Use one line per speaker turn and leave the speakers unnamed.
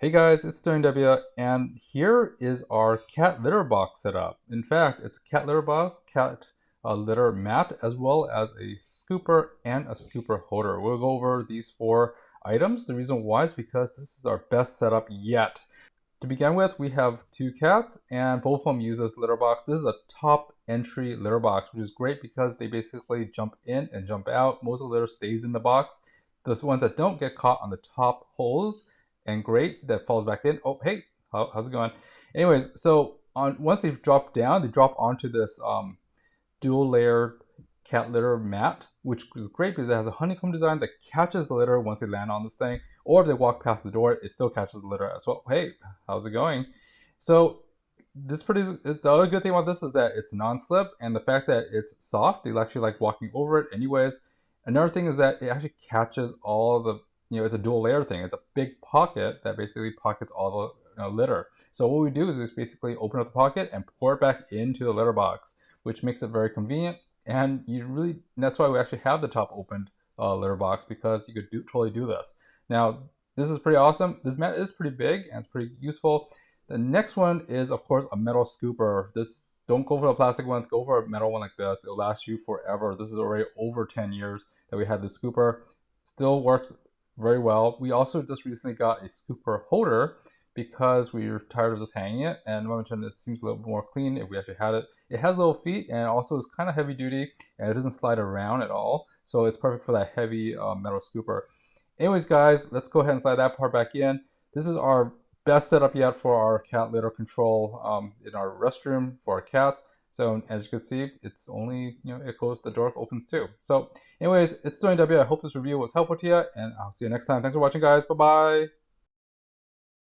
Hey guys, it's SterlingW, and here is our cat litter box setup. In fact, it's a cat litter box, cat litter mat, as well as a scooper and a scooper holder. We'll go over these four items. The reason why is because this is our best setup yet. To begin with, we have two cats, and both of them use this litter box. This is a top entry litter box, which is great because they basically jump in and jump out. Most of the litter stays in the box. The ones that don't get caught on the top holes and great that falls back in. Oh, hey, how's it going? Anyways, so once they've dropped down, they drop onto this dual layer cat litter mat, which is great because it has a honeycomb design that catches the litter once they land on this thing, or if they walk past the door, it still catches the litter as well. Hey, how's it going? So the other good thing about this is that it's non-slip, and the fact that it's soft, they actually like walking over it anyways. Another thing is that it actually catches all the, it's a dual layer thing. It's a big pocket that basically pockets all the litter. So what we do is we just basically open up the pocket and pour it back into the litter box, which makes it very convenient. And that's why we actually have the top opened litter box, because you could totally do this. Now, this is pretty awesome. This mat is pretty big and it's pretty useful. The next one is, of course, a metal scooper. Don't go for the plastic ones, go for a metal one like this. It'll last you forever. This is already over 10 years that we had this scooper. Still works very well. We also just recently got a scooper holder because we were tired of just hanging it, and I mentioned it seems a little more clean if we actually had it. It has little feet, and also is kind of heavy duty, and it doesn't slide around at all, so it's perfect for that heavy metal scooper. Anyways guys, let's go ahead and slide that part back in. This is our best setup yet for our cat litter control in our restroom for our cats. So as you can see, it's only, the door opens too. So anyways, it's SterlingW. I hope this review was helpful to you, and I'll see you next time. Thanks for watching guys. Bye-bye.